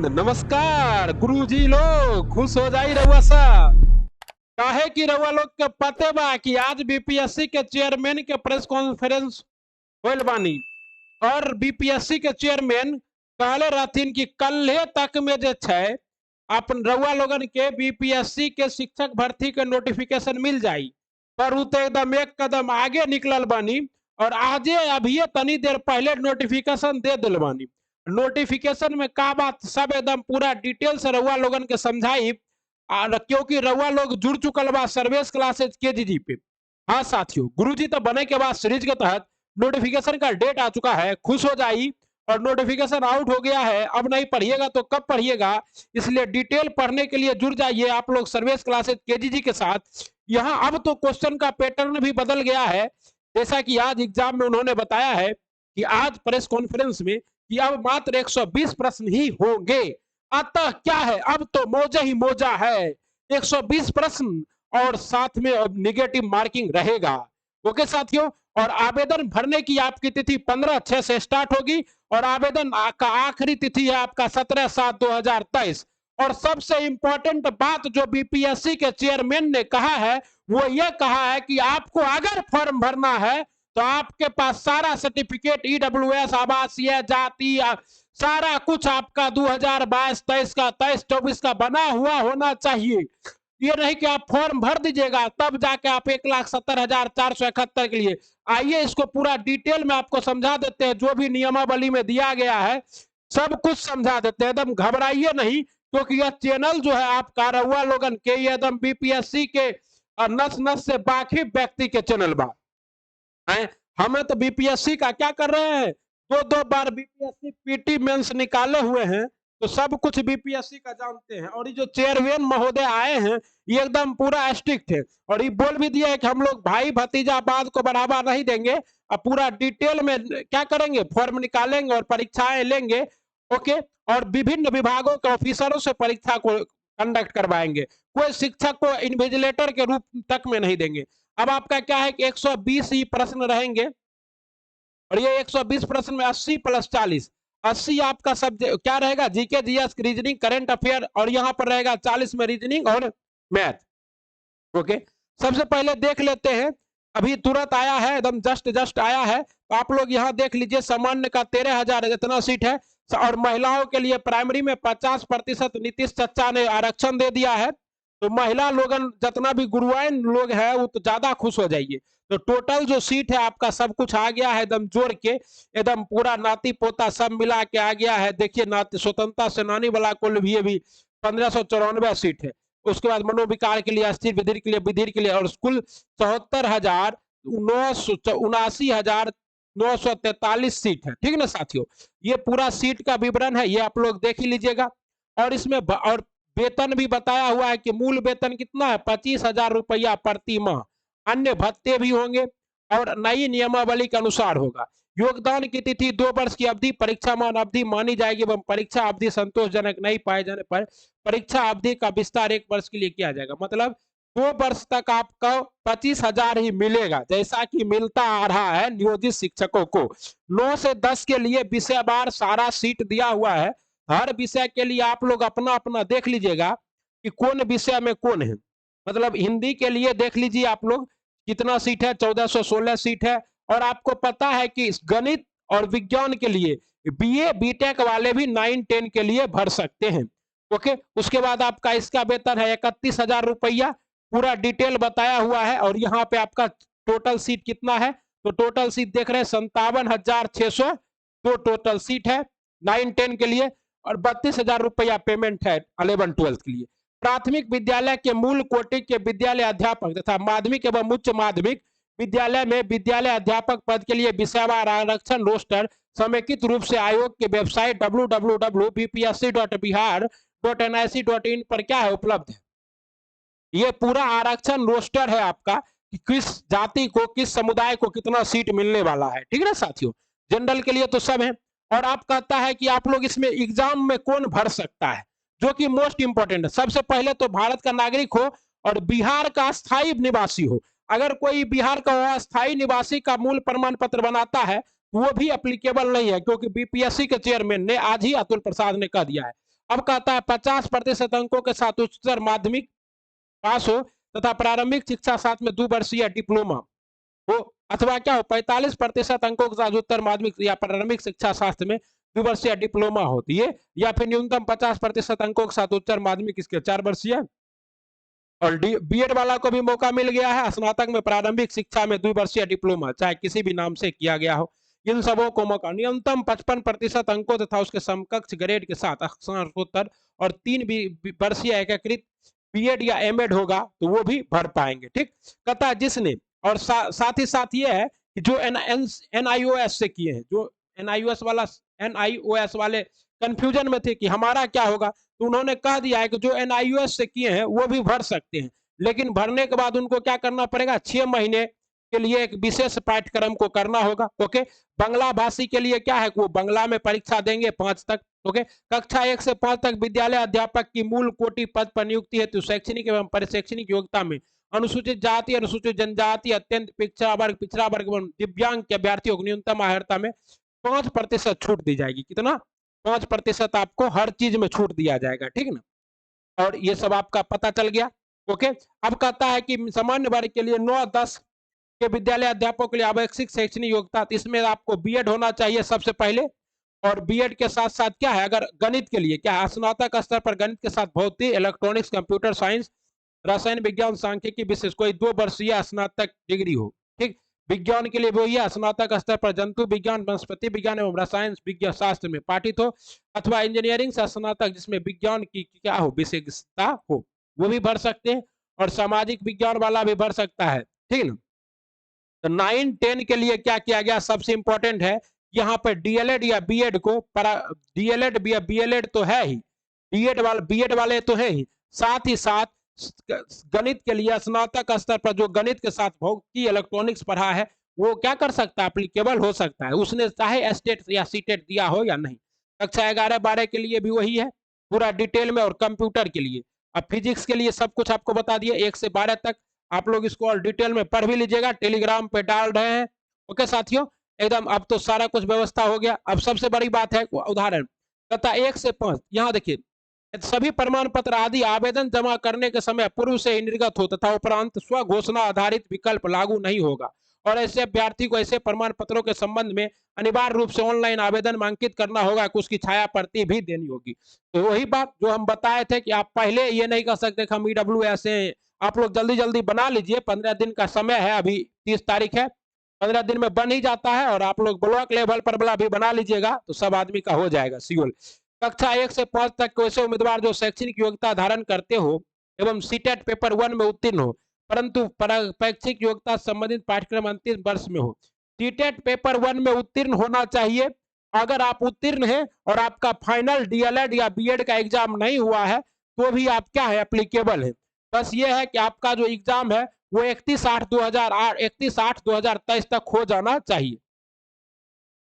नमस्कार गुरुजी लोग, खुश हो जाई रउआ सब। काहे कि रउआ लोग के पते बा कि आज बीपीएससी के चेयरमैन के प्रेस कॉन्फ्रेंस होल बानी और बीपीएससी के चेयरमैन कहले रहथिन कि कल्हे तक में जे छै अपन रउआ लोगन के बीपीएससी के शिक्षक भर्ती के नोटिफिकेशन मिल जाई। पर उ तो एकदम एक कदम आगे निकलल बानी और आजे अभी तनी देर पहले नोटिफिकेशन दे दिल बानी। नोटिफिकेशन में का बात सब एकदम पूरा डिटेल से रउआ लोगन के समझाई, क्योंकि रउआ लोग जुड़ चुकल बा सर्विस क्लासेज केजीजी पे। हाँ साथियों, गुरुजी तो बने के बाद सीरीज के तहत नोटिफिकेशन का डेट आ चुका है, खुश हो जाइए। और नोटिफिकेशन आउट हो गया है, अब नहीं पढ़िएगा तो कब पढ़िएगा, इसलिए डिटेल पढ़ने के लिए जुड़ जाइए आप लोग सर्विस क्लासेज केजीजी के साथ। यहाँ अब तो क्वेश्चन का पैटर्न भी बदल गया है, जैसा कि आज एग्जाम में उन्होंने बताया है कि आज प्रेस कॉन्फ्रेंस में कि अब मात्र 120 प्रश्न ही होंगे। अतः क्या है, अब तो मौजा ही मौजा है, 120 प्रश्न और साथ में अब निगेटिव मार्किंग रहेगा। ओके साथियों, और आवेदन भरने की आपकी तिथि 15/6 से स्टार्ट होगी और आवेदन का आखिरी तिथि है आपका 17/7/2023। और सबसे इंपॉर्टेंट बात जो बीपीएससी के चेयरमैन ने कहा है वो ये कहा है कि आपको अगर फॉर्म भरना है तो आपके पास सारा सर्टिफिकेट ईडब्ल्यूएस, आवासीय, जाति, सारा कुछ आपका 2022-23 का 23-24 का बना हुआ होना चाहिए। ये नहीं कि आप फॉर्म भर दीजिएगा तब जाके आप 1,70,471 के लिए आइए। इसको पूरा डिटेल में आपको समझा देते हैं, जो भी नियमावली में दिया गया है सब कुछ समझा देते हैं, एकदम घबराइए नहीं। क्योंकि यह चैनल जो है आपका रउआ लोगन के ये एकदम बीपीएससी के नस नस से वाकिफ व्यक्ति के चैनल बा। हमें तो बीपीएससी का क्या कर रहे हैं, दो बार बीपीएससी पीटी मेंस निकाले हुए हैं, तो सब कुछ बीपीएससी का जानते हैं। और ये जो चेयरमैन महोदय आए हैं ये एकदम पूरा स्ट्रिक्ट है और ये बोल भी दिया है कि हम लोग भाई भतीजावाद को बढ़ावा नहीं देंगे, अब पूरा डिटेल में क्या करेंगे, फॉर्म निकालेंगे और परीक्षाएं लेंगे। ओके, और विभिन्न विभागों के ऑफिसरों से परीक्षा को कंडक्ट करवाएंगे, कोई शिक्षक को इन्विजिलेटर के रूप तक में नहीं देंगे। अब आपका क्या है कि 120 ही प्रश्न रहेंगे और ये 120 प्रश्न में 80 + 40, 80 आपका सब्जेक्ट क्या रहेगा, GK, GS, reasoning, current affair, और यहाँ पर रहेगा 40 में रीजनिंग और मैथ। ओके, सबसे पहले देख लेते हैं, अभी तुरंत आया है, एकदम जस्ट आया है, तो आप लोग यहाँ देख लीजिए। सामान्य का 13,000 इतना सीट है और महिलाओं के लिए प्राइमरी में 50% नीतीश चच्चा ने आरक्षण दे दिया है। तो महिला लोगन जितना भी गुरुआइन लोग हैं वो तो ज्यादा खुश हो जाइए। तो टोटल जो सीट है आपका सब कुछ आ गया है एकदम जोड़ के, एकदम पूरा नाती पोता सब मिला के आ गया है। देखिए, नाती स्वतंत्रता सेनानी वाला कुल भी 1594 सीट है। उसके बाद मनोविकार के लिए, अस्थिर विधिर के लिए, विधिर के लिए, और कुल 74,79,943 सीट है। ठीक ना साथियों, ये पूरा सीट का विवरण है, ये आप लोग देख ही लीजिएगा। और इसमें और वेतन भी बताया हुआ है कि मूल वेतन कितना है, 25,000 रुपया प्रति माह। अन्य भत्ते भी होंगे और नई नियमावली के अनुसार होगा। योगदान की तिथि 2 वर्ष की अवधि परीक्षा मान अवधि मानी जाएगी एवं परीक्षा अवधि संतोषजनक नहीं पाए जाने पर परीक्षा अवधि का विस्तार 1 वर्ष के लिए किया जाएगा। मतलब 2 वर्ष तक आपको 25,000 ही मिलेगा, जैसा कि मिलता आ रहा है नियोजित शिक्षकों को। 9 से 10 के लिए विषयवार सारा सीट दिया हुआ है। हर विषय के लिए आप लोग अपना अपना देख लीजिएगा कि कौन विषय में कौन है। मतलब हिंदी के लिए देख लीजिए आप लोग कितना सीट है, 1416 सीट है। और आपको पता है कि गणित और विज्ञान के लिए बीए बीटेक वाले भी 9-10 के लिए भर सकते हैं। ओके, उसके बाद आपका इसका वेतन है 31,000 रुपया, पूरा डिटेल बताया हुआ है। और यहाँ पे आपका टोटल सीट कितना है, तो टोटल सीट देख रहे हैं 57,600 तो टोटल सीट है 9-10 के लिए। और 32,000 रुपया पेमेंट है 11-12 के लिए। प्राथमिक विद्यालय के मूल कोटि के विद्यालय अध्यापक तथा माध्यमिक एवं उच्च माध्यमिक विद्यालय में विद्यालय अध्यापक पद के लिए विषयवार आरक्षण रोस्टर समेकित रूप से आयोग के वेबसाइट www.bpsc.bihar.nic.in पर क्या है, उपलब्ध है। ये पूरा आरक्षण रोस्टर है आपका कि किस जाति को, किस समुदाय को कितना सीट मिलने वाला है। ठीक है ना साथियों, जनरल के लिए तो सब है। और आप कहता है कि आप लोग इसमें एग्जाम में कौन भर सकता है, जो कि मोस्ट इंपोर्टेंट है। सबसे पहले तो भारत का नागरिक हो और बिहार का स्थायी निवासी हो। अगर कोई बिहार का अस्थायी निवासी का मूल प्रमाण पत्र बनाता है वो भी एप्लीकेबल नहीं है, क्योंकि बीपीएससी के चेयरमैन ने आज ही अतुल प्रसाद ने कह दिया है। अब कहता है 50% अंकों के साथ उच्चतर माध्यमिक पास हो तथा प्रारंभिक शिक्षा साथ में 2 वर्षीय डिप्लोमा हो, अथवा क्या हो 45% अंकों के साथ उत्तर माध्यमिक या प्रारंभिक शिक्षा शास्त्र में 2 वर्षीय डिप्लोमा होती है, या फिर न्यूनतम 50% अंकों के साथ उच्च माध्यमिक इसके 4 वर्षीय। और बीएड वाला को भी मौका मिल गया है, स्नातक में प्रारंभिक शिक्षा में 2 वर्षीय डिप्लोमा चाहे किसी भी नाम से किया गया हो, इन सबों को मौका। न्यूनतम 55% अंकों तथा उसके समकक्ष ग्रेड के साथ स्नातकोत्तर और 3 वर्षीय एकीकृत बीएड या एमएड होगा तो वो भी भर पाएंगे। ठीक, कहता है जिसने, और साथ ही साथ ये है कि जो एनआईओएस से किए हैं, जो एनआईओएस वाले कंफ्यूजन में थे कि हमारा क्या होगा, तो उन्होंने कह दिया है कि जो एनआईओएस से किए हैं वो भी भर सकते हैं, लेकिन भरने के बाद उनको क्या करना पड़ेगा, 6 महीने के लिए एक विशेष पाठ्यक्रम को करना होगा। ओके, बांग्ला भाषी के लिए क्या है, वो बांग्ला में परीक्षा देंगे 5 तक। ओके, कक्षा 1 से 5 तक विद्यालय अध्यापक की मूल कोटि पद पर नियुक्ति हेतु शैक्षणिक एवं परिशैक्षणिक योग्यता में अनुसूचित जाति, अनुसूचित जनजाति, अत्यंत पिछड़ा वर्ग एवं दिव्यांग के अभ्यर्थियों को न्यूनतम अर्हता में 5% छूट दी जाएगी। कितना, 5% आपको हर चीज में छूट दिया जाएगा। ठीक ना, और ये सब आपका पता चल गया। ओके, अब कहता है कि सामान्य वर्ग के लिए 9-10 के विद्यालय अध्यापकों के लिए आवश्यक शैक्षणिक योग्यता, इसमें आपको बीएड होना चाहिए सबसे पहले, और बीएड के साथ साथ क्या है, अगर गणित के लिए क्या है, स्नातक स्तर पर गणित के साथ भौतिक, इलेक्ट्रॉनिक्स, कंप्यूटर साइंस, रसायन विज्ञान, सांख्यिकी विशेष कोई 2 वर्षीय स्नातक डिग्री हो। ठीक, विज्ञान के लिए वो ही स्नातक स्तर पर जंतु विज्ञान, वनस्पति विज्ञान एवं रसायन विज्ञान शास्त्र में पाठित हो, अथवा इंजीनियरिंग से स्नातक जिसमें विज्ञान की क्या हो, विशेषता हो, वो भी भर सकते हैं, और सामाजिक विज्ञान वाला भी भर सकता है। ठीक है ना, तो 9-10 के लिए क्या किया गया, सबसे इंपॉर्टेंट है यहाँ पे डीएलएड या बीएड को, डीएलएड या बीएलएड तो है ही, बीएड वाले तो है ही, साथ ही साथ गणित के लिए स्नातक स्तर पर जो गणित के साथ भौतिकी, इलेक्ट्रॉनिक्स पढ़ा है वो क्या कर सकता है, एप्लीकेबल हो सकता है, उसने चाहे एस्टेट या सीटेट दिया हो या नहीं। कक्षा 11-12 के लिए भी वही है पूरा डिटेल में, और कंप्यूटर के लिए, अब फिजिक्स के लिए सब कुछ आपको बता दिया 1 से 12 तक। आप लोग इसको और डिटेल में पढ़ भी लीजिएगा, टेलीग्राम पे डाल रहे हैं। ओके साथियों, एकदम अब तो सारा कुछ व्यवस्था हो गया। अब सबसे बड़ी बात है उदाहरण, कहता 1 से 5, यहाँ देखिए, सभी प्रमाण पत्र आदि आवेदन जमा करने के समय पूर्व से ही निर्गत हो तथा उपरांत स्व घोषणा आधारित विकल्प लागू नहीं होगा, और ऐसे अभ्यर्थी को ऐसे प्रमाण पत्रों के संबंध में अनिवार्य रूप से ऑनलाइन आवेदन मांकित करना होगा कि उसकी छाया प्रति भी देनी होगी। तो वही बात जो हम बताए थे कि आप पहले ये नहीं कर सकते हम ईडब्ल्यूएस हैं, आप लोग जल्दी जल्दी बना लीजिए, 15 दिन का समय है, अभी 30 तारीख है, 15 दिन में बन ही जाता है, और आप लोग ब्लॉक लेवल पर वाला भी बना लीजिएगा तो सब आदमी का हो जाएगा सीओल। कक्षा 1 से 5 तक के वैसे उम्मीदवार जो शैक्षणिक योग्यता धारण करते हो एवं सीटेट पेपर 1 में उत्तीर्ण हो, परंतु शैक्षिक योग्यता संबंधित पाठ्यक्रम अंतिम वर्ष में हो, सीटेट पेपर 1 में उत्तीर्ण होना चाहिए। अगर आप उत्तीर्ण हैं और आपका फाइनल डीएलएड या बीएड का एग्जाम नहीं हुआ है तो भी आप क्या है, एप्लीकेबल है। बस ये है कि आपका जो एग्जाम है वो 31/8/2023 तक हो जाना चाहिए।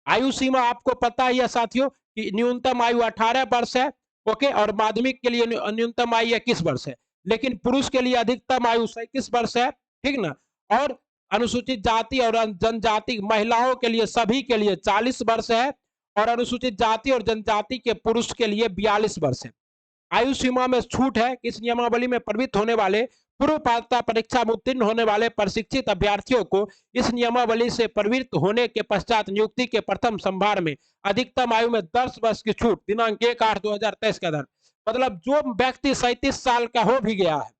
आयु सीमा आपको पता ही है साथियों कि न्यूनतम आयु 18 वर्ष है। ओके, और माध्यमिक के लिए न्यूनतम आयु 21 वर्ष है, लेकिन पुरुष के लिए अधिकतम आयु 21 वर्ष है। ठीक ना, और अनुसूचित जाति और जनजाति महिलाओं के लिए सभी के लिए 40 वर्ष है, और अनुसूचित जाति और जनजाति के पुरुष के लिए 42 वर्ष है। आयु सीमा में छूट है। इस नियमावली में प्रवृत्त होने वाले पूर्व पात्रता परीक्षा में उत्तीर्ण होने वाले प्रशिक्षित अभ्यर्थियों को इस नियमावली से प्रवृत्त होने के पश्चात नियुक्ति के प्रथम संभार में अधिकतम आयु में 10 वर्ष की छूट दिनांक 1/8/2023 के आधार, मतलब जो व्यक्ति 37 साल का हो भी गया है,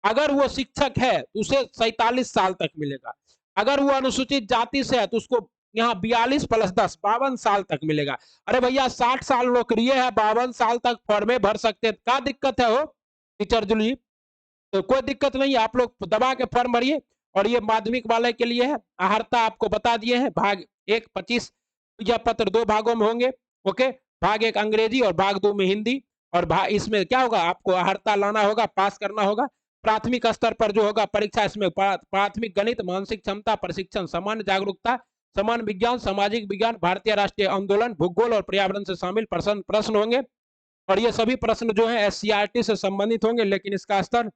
अगर वो शिक्षक है तो उसे 47 साल तक मिलेगा। अगर वो अनुसूचित जाति से है तो उसको यहाँ 42 + 10 52 साल तक मिलेगा। अरे भैया 60 साल नौकरी है, 52 साल तक फॉर्मे भर सकते हैं, क्या दिक्कत है हो टीचर जी? तो कोई दिक्कत नहीं है, आप लोग दबा के फॉर्म भरिए। और ये माध्यमिक वाले के लिए है, अहर्ता आपको बता दिए हैं, भाग 1 25 यह पत्र 2 भागों में होंगे। ओके, भाग 1 अंग्रेजी और भाग 2 में हिंदी, और भाग इसमें क्या होगा, आपको अहर्ता लाना होगा, पास करना होगा। प्राथमिक स्तर पर जो होगा परीक्षा, इसमें प्राथमिक गणित, मानसिक क्षमता प्रशिक्षण, सामान्य जागरूकता, समान विज्ञान, सामाजिक विज्ञान, भारतीय राष्ट्रीय आंदोलन, भूगोल और पर्यावरण से शामिल प्रश्न होंगे। और ये सभी प्रश्न जो है एससीईआरटी से संबंधित होंगे, लेकिन इसका स्तर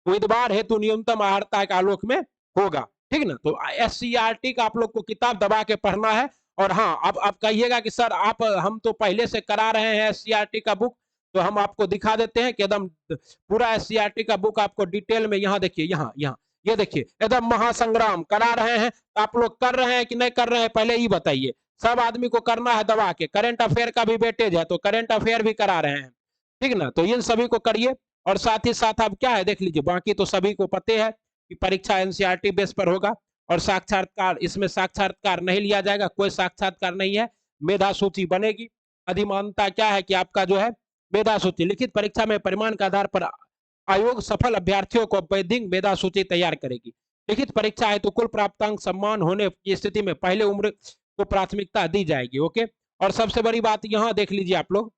उम्मीदवार हेतु न्यूनतम अर्हता के आलोक में होगा। ठीक ना, तो एससीईआरटी का आप लोग को किताब दबा के पढ़ना है। और हाँ, अब कहिएगा कि सर आप हम तो पहले से करा रहे हैं एससीईआरटी का बुक, तो हम आपको दिखा देते हैं कि एकदम पूरा एससीईआरटी का बुक आपको डिटेल में यहाँ देखिए, यहाँ यहाँ ये देखिए एकदम महासंग्राम करा रहे हैं। आप लोग कर रहे हैं कि नहीं कर रहे हैं पहले ही बताइए। सब आदमी को करना है दबा के। करंट अफेयर का भी वेटेज है तो करंट अफेयर भी करा रहे हैं, ठीक ना। तो इन सभी को करिए और साथ ही साथ आप क्या है देख लीजिए, बाकी तो सभी को पते है कि परीक्षा एनसीईआरटी बेस पर होगा और साक्षात्कार, इसमें साक्षात्कार नहीं लिया जाएगा, कोई साक्षात्कार नहीं है। मेधा सूची बनेगी। अधिमानता क्या है कि आपका जो है मेधा सूची, लिखित परीक्षा में परिमाण के आधार पर आयोग सफल अभ्यर्थियों को वैधिक मेधा सूची तैयार करेगी। लिखित परीक्षा है तो कुल प्राप्तांक सम्मान होने की स्थिति में पहले उम्र को प्राथमिकता दी जाएगी। ओके। और सबसे बड़ी बात यहां देख लीजिए आप लोग,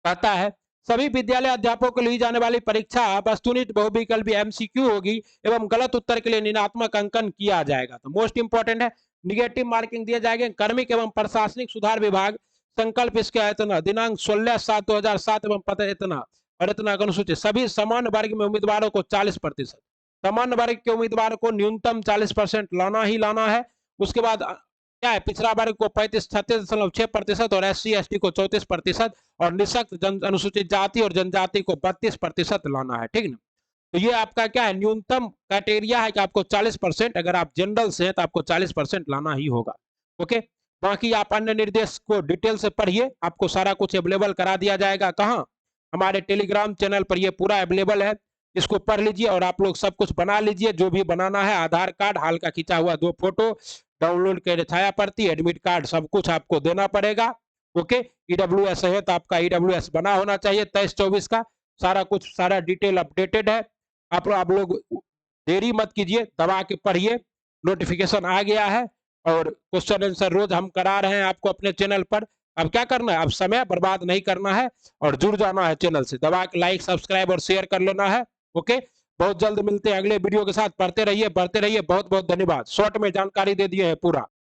कहता है सभी विद्यालय अध्यापकों को ली जाने वाली परीक्षा वस्तुनिष्ठ बहुविकल्पी एमसीक्यू होगी एवं गलत उत्तर के लिए ऋणात्मक अंकन किया जाएगा। तो मोस्ट इंपॉर्टेंट है, निगेटिव मार्किंग दिए जाएंगे। कार्मिक एवं प्रशासनिक सुधार विभाग संकल्प इसका इतना दिनांक 16/7/2007 एवं पत्र इतना और इतना अनुसूचित सभी समान वर्ग में उम्मीदवारों को 40%, सामान्य वर्ग के उम्मीदवारों को न्यूनतम 40% लाना ही लाना है। उसके बाद क्या है, पिछड़ा वर्ग को 36.6% और SC/ST को 34% और निःशक्त अनुसूचित जाति और जनजाति को 32% लाना है, ठीक ना। तो ये आपका क्या है, न्यूनतम क्राइटेरिया है कि आपको 40%, अगर आप जनरल से हैं तो आपको 40% लाना ही होगा। ओके। बाकी आप अन्य निर्देश को डिटेल से पढ़िए, आपको सारा कुछ अवेलेबल करा दिया जाएगा। कहाँ, हमारे टेलीग्राम चैनल पर ये पूरा अवेलेबल है। इसको पढ़ लीजिए और आप लोग सब कुछ बना लीजिए जो भी बनाना है। आधार कार्ड, हाल का खींचा हुआ 2 फोटो, डाउनलोड के छाया प्रति, एडमिट कार्ड, सब कुछ आपको देना पड़ेगा। ओके। ईडब्ल्यूएस है तो आपका ईडब्ल्यूएस बना होना चाहिए 23-24 का। सारा कुछ, सारा डिटेल अपडेटेड है। आप लोग देरी मत कीजिए, दबा के पढ़िए। नोटिफिकेशन आ गया है और क्वेश्चन आंसर रोज हम करा रहे हैं आपको अपने चैनल पर। अब क्या करना है, अब समय बर्बाद नहीं करना है और जुड़ जाना है चैनल से। दबा के लाइक, सब्सक्राइब और शेयर कर लेना है। ओके। बहुत जल्द मिलते हैं अगले वीडियो के साथ। पढ़ते रहिए, बढ़ते रहिए। बहुत बहुत धन्यवाद। शॉर्ट में जानकारी दे दिए हैं पूरा।